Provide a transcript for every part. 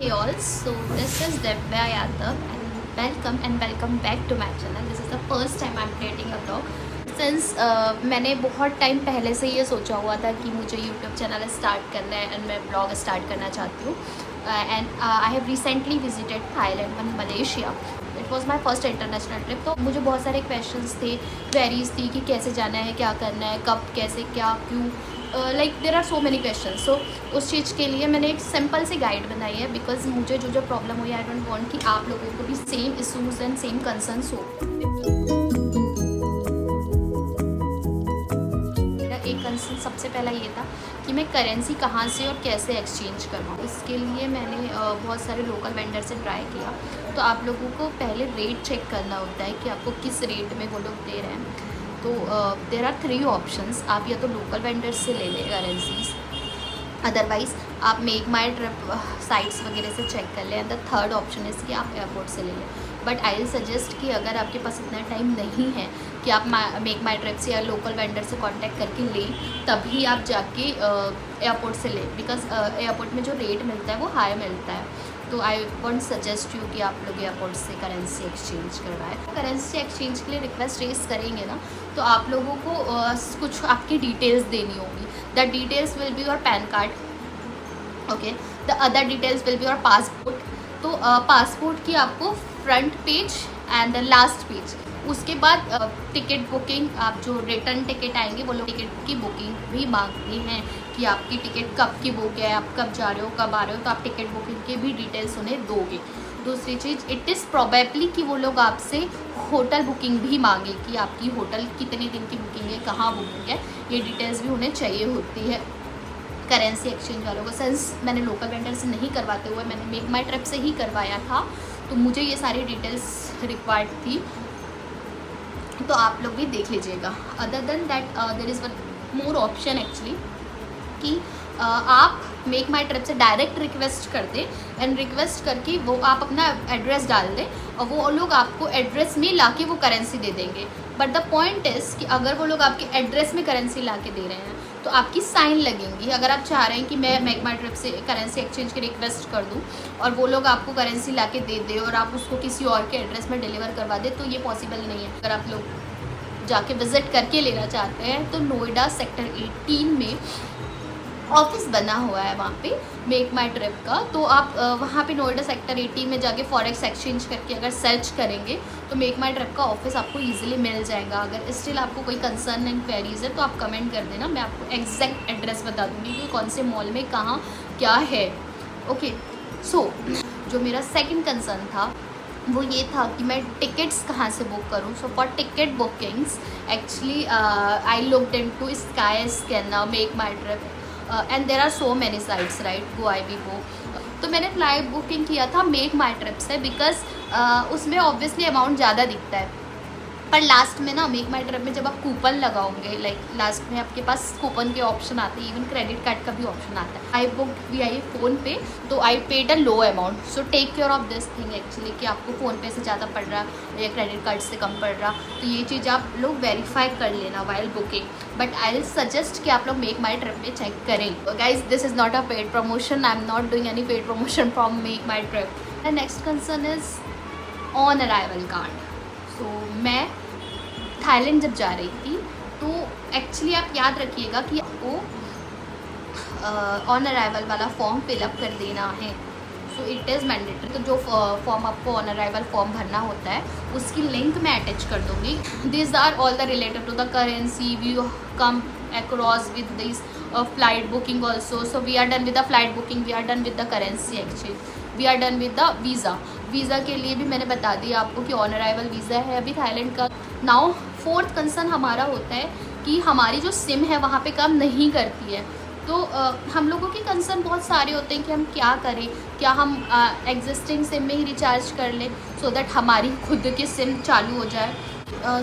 Hey all, so this is Divya Yadav and welcome back to my channel. This is the first time I'm creating a vlog. Since मैंने बहुत time पहले से ये सोचा हुआ था कि मुझे YouTube चैनल स्टार्ट करना है एंड मैं ब्लॉग स्टार्ट करना चाहती हूँ and I have recently visited Thailand and Malaysia. It was my first international trip. तो मुझे बहुत सारे क्वेश्चंस थे, क्वेरीज थी कि कैसे जाना है, क्या करना है, कब, कैसे, क्या, क्यों, like there are so many question. So उस चीज़ के लिए मैंने एक सिंपल सी गाइड बनाई है बिकॉज मुझे जो प्रॉब्लम हुई आई डोंट वांट कि आप लोगों को भी same issues and same concerns हो. मेरा एक कंसर्न सबसे पहला ये था कि मैं करेंसी कहाँ से और कैसे एक्सचेंज करवाऊँ. इसके लिए मैंने बहुत सारे लोकल वेंडर से ट्राई किया. तो आप लोगों को पहले रेट चेक करना होता है कि आपको किस रेट में वो लोग दे रहे हैं. तो देर आर 3 ऑप्शंस. आप या तो लोकल वेंडर से ले लें करेंसीज, अदरवाइज़ आप मेक माई ट्रिप साइट्स वगैरह से चेक कर लें. And the third option is कि आप एयरपोर्ट से ले लें. बट आई विल सजेस्ट कि अगर आपके पास इतना टाइम नहीं है कि आप मेक माई ट्रिप से या लोकल वेंडर से कांटेक्ट करके लें, तभी आप जाके एयरपोर्ट से लें. बिकॉज एयरपोर्ट में जो रेट मिलता है वो हाई मिलता है. तो आई वोंट सजेस्ट यू कि आप लोग एयरपोर्ट से करेंसी एक्सचेंज करवाएं. करेंसी एक्सचेंज के लिए रिक्वेस्ट रेस करेंगे ना, तो आप लोगों को कुछ आपकी डिटेल्स देनी होगी. The details will be your pan card, okay. The other details will be your passport. तो पासपोर्ट की आपको front page and the last page. उसके बाद टिकट बुकिंग, आप जो रिटर्न टिकट आएंगे वो लोग टिकट की बुकिंग भी मांगते हैं कि आपकी टिकट कब की बुक है, आप कब जा रहे हो, कब आ रहे हो. तो आप टिकट बुकिंग के भी डिटेल्स उन्हें दोगे. दूसरी चीज़, इट इज़ प्रोबेबली कि वो लोग आपसे होटल बुकिंग भी मांगे कि आपकी होटल कितने दिन की बुकिंग है, कहाँ बुकिंग है. ये डिटेल्स भी उन्हें चाहिए होती है करेंसी एक्सचेंज वालों को. सेंस मैंने लोकल वेंडर से नहीं करवाते हुए मैंने मेक माई ट्रिप से ही करवाया था, तो मुझे ये सारी डिटेल्स रिक्वायर्ड थी. तो आप लोग भी देख लीजिएगा. Other than that there is one more option actually कि आप मेक माई ट्रिप से डायरेक्ट रिक्वेस्ट कर दें एंड रिक्वेस्ट करके वो आप अपना एड्रेस डाल दें और वो लोग आपको एड्रेस में ला के वो करेंसी दे देंगे. बट द पॉइंट इज़ कि अगर वो लोग आपके एड्रेस में करेंसी ला के दे रहे हैं तो आपकी साइन लगेंगी. अगर आप चाह रहे हैं कि मैं मेक माई ट्रिप से करेंसी एक्सचेंज की रिक्वेस्ट कर दूं और वो लोग आपको करेंसी ला के दे दे और आप उसको किसी और के एड्रेस में डिलीवर करवा दे, तो ये पॉसिबल नहीं है. अगर आप लोग जाके विज़िट करके लेना चाहते हैं तो नोएडा सेक्टर 18 में ऑफिस बना हुआ है वहाँ पे मेक माई ट्रिप का. तो आप वहाँ पे नोएडा सेक्टर 18 में जाके फॉरेक्स एक्सचेंज करके अगर सर्च करेंगे तो मेक माई ट्रिप का ऑफिस आपको इजीली मिल जाएगा. अगर स्टिल आपको कोई कंसर्न एंड क्वेरीज है तो आप कमेंट कर देना, मैं आपको एग्जैक्ट एड्रेस बता दूँगी कि कौन से मॉल में कहाँ क्या है. ओके. सो जो मेरा सेकेंड कंसर्न था वो ये था कि मैं टिकट्स कहाँ से बुक करूँ. So for ticket bookings actually I looked into Skyscanner, MakeMyTrip and there are so many sites right, Goibibo. तो मैंने फ्लाइट बुकिंग किया था मेक माई ट्रिप से because उसमें obviously amount ज़्यादा दिखता है. पर लास्ट में ना मेक माई ट्रिप में जब आप कूपन लगाओगे, लाइक लास्ट में आपके पास कूपन के ऑप्शन आते हैं, इवन क्रेडिट कार्ड का भी ऑप्शन आता है. आई बुक वी फ़ोन पे, तो I paid a low amount. So take care of this thing actually कि आपको फ़ोन पे से ज़्यादा पड़ रहा या क्रेडिट कार्ड से कम पड़ रहा. तो ये चीज़ आप लोग वेरीफाई कर लेना while booking. But I will suggest कि आप लोग मेक माई ट्रिप में चेक करें. Guys, this is not a paid promotion. I am not doing any paid promotion from MakeMyTrip. The next concern is on arrival card. So मैं Thailand जब जा रही थी तो actually आप याद रखिएगा कि आपको ऑन अराइवल वाला फॉर्म फिलअप कर देना है. So it is mandatory. तो जो फॉर्म आपको ऑन अराइवल फॉर्म भरना होता है उसकी लिंक मैं अटैच कर दूँगी. This are all the related to the currency. We come across with this flight booking also. So we are done with the flight booking, we are done with the currency exchange, we are done with the visa. Visa के लिए भी मैंने बता दिया आपको कि on arrival visa है अभी थाईलैंड का. नाउ फोर्थ कंसर्न हमारा होता है कि हमारी जो सिम है वहाँ पे काम नहीं करती है. तो हम लोगों के कंसर्न बहुत सारे होते हैं कि हम क्या करें. क्या हम एग्जिस्टिंग सिम में ही रिचार्ज कर लें सो दैट हमारी खुद की सिम चालू हो जाए.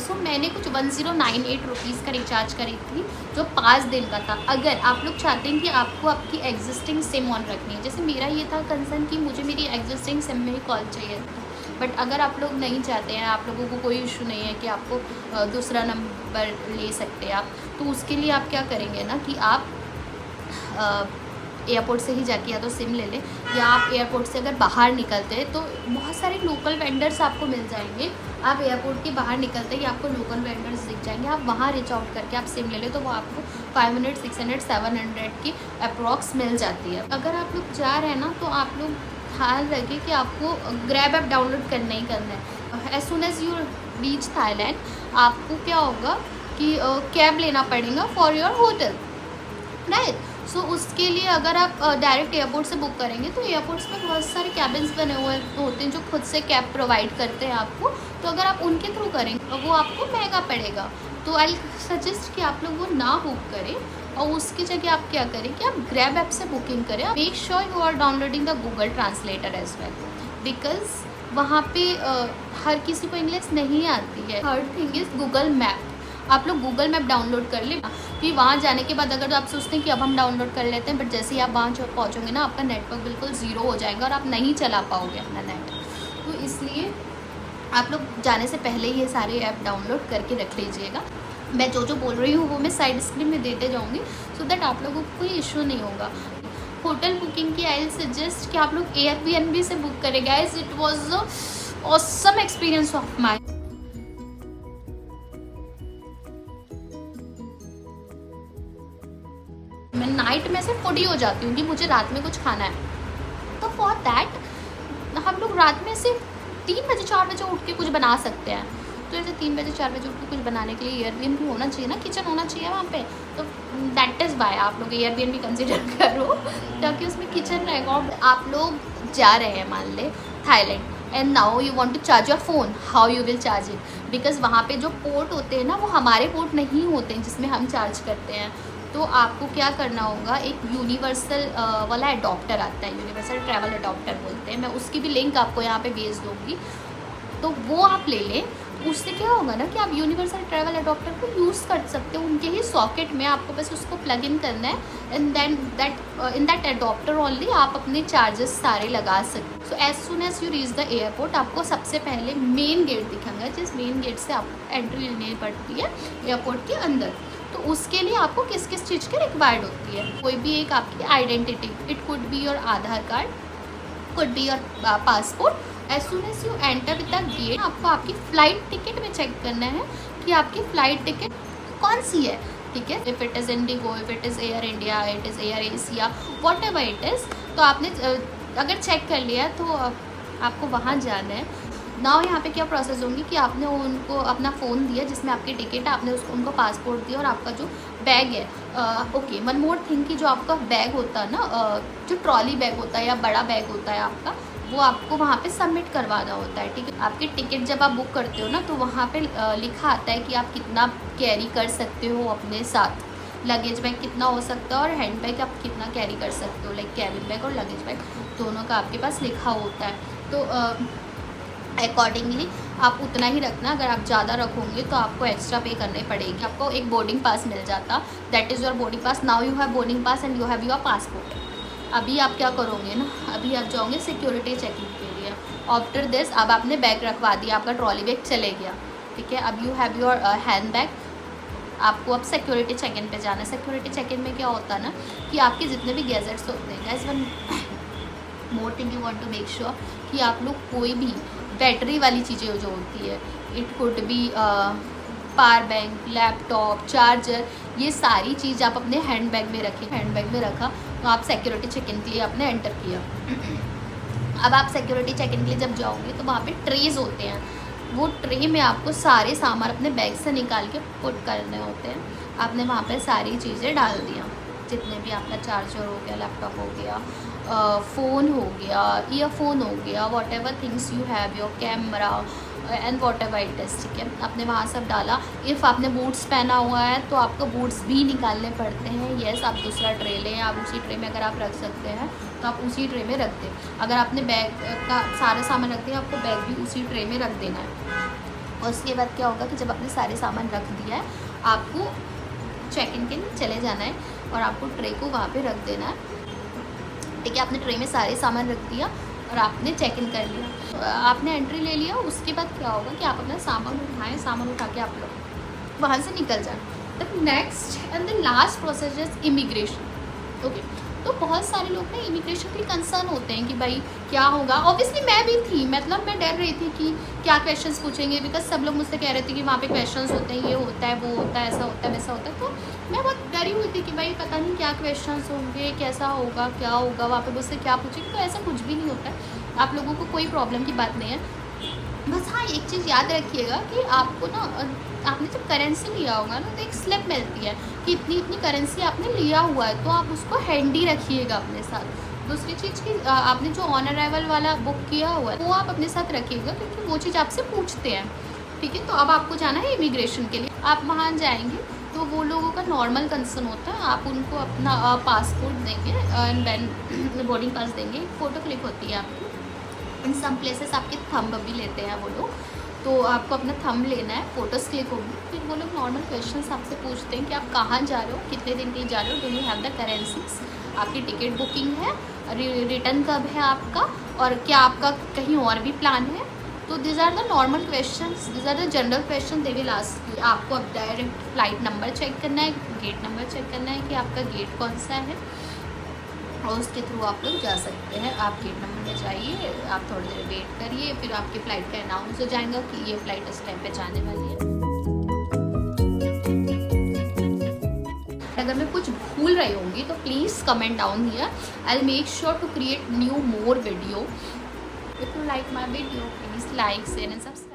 सो मैंने कुछ 1098 रुपीज़ का रिचार्ज करी थी जो 5 दिन का था. अगर आप लोग चाहते हैं कि आपको आपकी एग्जिस्टिंग सिम ऑन रखनी है, जैसे मेरा ये था कंसर्न कि मुझे मेरी एग्जिस्टिंग सिम में ही कॉल चाहिए. बट अगर आप लोग नहीं चाहते हैं, आप लोगों को कोई इशू नहीं है कि आपको दूसरा नंबर ले सकते हैं आप, तो उसके लिए आप क्या करेंगे ना कि आप एयरपोर्ट से ही जाके या तो सिम ले लें, या आप एयरपोर्ट से अगर बाहर निकलते हैं तो बहुत सारे लोकल वेंडर्स आपको मिल जाएंगे। आप एयरपोर्ट के बाहर निकलते ही आपको लोकल वेंडर्स दिख जाएंगे, आप वहाँ रीच आउट करके आप सिम ले लें तो वो आपको 500, 600, 700 की अप्रॉक्स मिल जाती है। अगर आप लोग जा रहे हैं ना तो आप लोग ध्यान रखें कि आपको ग्रैब ऐप डाउनलोड करना ही करना है। As soon as you reach Thailand आपको क्या होगा कि कैब लेना पड़ेगा for your hotel, right. So उसके लिए अगर आप डायरेक्ट एयरपोर्ट से बुक करेंगे तो एयरपोर्ट्स में बहुत सारे कैबिन्स बने हुए होते हैं जो खुद से कैब प्रोवाइड करते हैं आपको। तो अगर आप उनके थ्रू करेंगे वो आपको महंगा पड़ेगा। तो आई सजेस्ट कि आप लोग वो ना बुक करें और उसकी जगह आप क्या करें कि आप ग्रैब ऐप से बुकिंग करें। Make sure you are downloading the Google translator as well, because वहाँ पे हर किसी को इंग्लिश नहीं आती है। Third thing is Google map. आप लोग गूगल मैप डाउनलोड कर लें, फिर वहाँ जाने के बाद अगर आप सोचते हैं कि अब हम डाउनलोड कर लेते हैं, बट जैसे ही आप वहाँ पहुँचोगे ना आपका नेटवर्क बिल्कुल ज़ीरो हो जाएगा और आप नहीं चला पाओगे अपना नेट। तो इसलिए आप लोग जाने से पहले ये सारे ऐप डाउनलोड करके रख लीजिएगा। मैं जो बोल रही हूँ वो मैं साइड स्क्रीन में देते जाऊँगी सो दैट आप लोगों को कोई इशू नहीं होगा। होटल बुकिंग की आई सजेस्ट कि आप लोग एयरबीएनबी से बुक करें। Guys it was a awesome experience of mine. मैं नाइट में से फूडी हो जाती हूँ कि मुझे रात में कुछ खाना है, तो फॉर दैट हम लोग रात में से 3 बजे 4 बजे उठ के कुछ बना सकते हैं। तो ऐसे 3 बजे 4 बजे उठ के कुछ बनाने के लिए एयरबीएनबी होना चाहिए ना, किचन होना चाहिए वहाँ पे। तो दैट इज़ वाई आप लोग एयरबीएनबी कंसिडर करो ताकि उसमें किचन रहेगा। और आप लोग जा रहे हैं मान ले Thailand and now you want to charge your phone, how you will charge it, because वहाँ पे जो पोर्ट होते हैं ना वो हमारे पोर्ट नहीं होते हैं जिसमें हम चार्ज करते हैं। तो आपको क्या करना होगा, एक यूनिवर्सल वाला अडॉप्टर आता है, यूनिवर्सल ट्रैवल अडॉप्टर बोलते हैं, मैं उसकी भी लिंक आपको यहाँ पे भेज दूँगी। तो वो आप ले लें। उससे क्या होगा ना कि आप यूनिवर्सल ट्रैवल अडॉप्टर को यूज़ कर सकते हो उनके ही सॉकेट में, आपको बस उसको प्लग इन करना है and then in that adaptor only आप अपने चार्जेस सारे लगा सकते। So as soon as you reach the airport आपको सबसे पहले मेन गेट दिखेगा, जिस मेन गेट से आपको एंट्री लेनी पड़ती है एयरपोर्ट के अंदर। तो उसके लिए आपको किस किस चीज़ की रिक्वायर्ड होती है, कोई भी एक आपकी identity, it could be your Aadhaar card, could be your passport. As soon as you enter with the gate आपको आपकी फ़्लाइट टिकट में चेक करना है कि आपकी फ़्लाइट टिकट कौन सी है, ठीक है। If it is Indigo, if it is air India, it is air Asia, what ever it is. तो आपने अगर चेक कर लिया तो आपको वहाँ जाना है। नाउ यहाँ पे क्या प्रोसेस होंगी कि आपने उनको अपना फ़ोन दिया जिसमें आपकी टिकट है, आपने उसको उनको पासपोर्ट दिया और आपका जो बैग है, ओके वन मोर थिंग कि जो आपका बैग होता है ना, जो ट्रॉली बैग होता है या बड़ा बैग होता है आपका, वो आपको वहाँ पे सबमिट करवाना होता है, ठीक है। आपकी टिकट जब आप बुक करते हो ना तो वहाँ पे लिखा आता है कि आप कितना कैरी कर सकते हो अपने साथ, लगेज बैग कितना हो सकता है और हैंड बैग आप कितना कैरी कर सकते हो, लाइक कैबिन बैग और लगेज बैग दोनों का आपके पास लिखा होता है। तो अकॉर्डिंगली आप उतना ही रखना, अगर आप ज़्यादा रखोगे तो आपको एक्स्ट्रा पे करने पड़ेगी। आपको एक बोर्डिंग पास मिल जाता, that is your boarding pass. Now you have boarding pass and you have your passport. अभी आप क्या करोगे ना, अभी आप जाओगे सिक्योरिटी चेकिंग के लिए। आफ्टर दिस अब आपने बैग रखवा दिया, आपका ट्रॉली बैग चले गया, ठीक है। अब you have your hand bag, आपको अब सिक्योरिटी चेक इन पे जाना है। सिक्योरिटी चेक इन में क्या होता है ना कि आपके जितने भी गैजेट्स होते हैं, guys one more thing you want to make sure कि आप लोग कोई भी बैटरी वाली चीज़ें जो होती है, it could B power bank, laptop, charger, ये सारी चीज़ आप अपने हैंड बैग में रखें। हैंड बैग में रखा तो आप सिक्योरिटी चेक इन के लिए आपने एंटर किया। अब आप सिक्योरिटी चेक इन के लिए जब जाओगे तो वहाँ पे ट्रेज होते हैं, वो ट्रे में आपको सारे सामान अपने बैग से निकाल के पुट करने होते हैं। आपने वहाँ पे सारी चीज़ें डाल दिया, जितने भी आपका चार्जर हो गया, लैपटॉप हो गया, फ़ोन हो गया, ईयरफोन हो गया, what ever things you have, your camera and what ever it is, ठीक है। आपने वहाँ सब डाला। इफ़ आपने बूट्स पहना हुआ है तो आपको बूट्स भी निकालने पड़ते हैं। येस, आप दूसरा ट्रे लें, आप उसी ट्रे में अगर आप रख सकते हैं तो आप उसी ट्रे में रख दें। अगर आपने बैग का सारे सामान रख दिया, आपको बैग भी उसी ट्रे में रख देना है। और उसके बाद क्या होगा कि जब आपने सारे सामान रख दिया है, आपको चेक इन के लिए चले जाना है और आपको ट्रे को वहाँ पे रख देना है, ठीक है। आपने ट्रे में सारे सामान रख दिया और आपने चेक इन कर लिया, आपने एंट्री ले लिया। उसके बाद क्या होगा कि आप अपना सामान उठाएं, सामान उठा के आप लोग वहाँ से निकल जाए। The next and the last process is immigration, okay. तो बहुत सारे लोग ना इमिग्रेशन के लिए कंसर्न होते हैं कि भाई क्या होगा। ऑब्वियसली मैं भी थी, मतलब मैं डर रही थी कि क्या क्वेश्चंस पूछेंगे, बिकॉज सब लोग मुझसे कह रहे थे कि वहाँ पे क्वेश्चंस होते हैं, ये होता है, वो होता है, ऐसा होता है, वैसा होता है। तो मैं बहुत डरी हुई थी कि भाई पता नहीं क्या क्वेश्चंस होंगे, कैसा होगा, क्या होगा, वहाँ पे मुझसे क्या पूछेंगे। तो ऐसा कुछ भी नहीं होता है, आप लोगों को कोई प्रॉब्लम की बात नहीं है। बस हाँ, एक चीज़ याद रखिएगा कि आपको ना, आपने जब करेंसी लिया होगा ना तो एक स्लिप मिलती है कि इतनी इतनी करेंसी आपने लिया हुआ है, तो आप उसको हैंडी रखिएगा अपने साथ। दूसरी चीज़ कि आपने जो ऑन अराइवल वाला बुक किया हुआ है वो आप अपने साथ रखिएगा, क्योंकि वो चीज़ आपसे पूछते हैं। ठीक है, तो अब आपको जाना है इमिग्रेशन के लिए। आप वहाँ जाएंगे तो वो लोगों का नॉर्मल कंसर्न होता है, आप उनको अपना पासपोर्ट देंगे एंड देन बोर्डिंग पास देंगे, फ़ोटो क्लिक होती है आपकी। इन सम प्लेसेस आपके थंब भी लेते हैं वो लोग, तो आपको अपना थंब लेना है, फ़ोटोज़ क्लिक होगी। फिर वो लोग नॉर्मल क्वेश्चंस आपसे पूछते हैं कि आप कहाँ जा रहे हो, कितने दिन के लिए जा रहे हो, do you have the currencies, आपकी टिकट बुकिंग है, रिटर्न कब है आपका, और क्या आपका कहीं और भी प्लान है। तो these are the normal questions, these are the general question they will ask. आपको अब डायरेक्ट फ्लाइट नंबर चेक करना है, गेट नंबर चेक करना है कि आपका गेट कौन सा है, और उसके थ्रू आप लोग जा सकते हैं। आप गेट नंबर में जाइए, आप थोड़ी देर वेट करिए, फिर आपकी फ़्लाइट का अनाउंस हो जाएगा कि ये फ़्लाइट इस टाइम पे जाने वाली है। अगर मैं कुछ भूल रही होंगी तो please comment down here, I will make sure to create new more video. If you like my video please like, share and subscribe.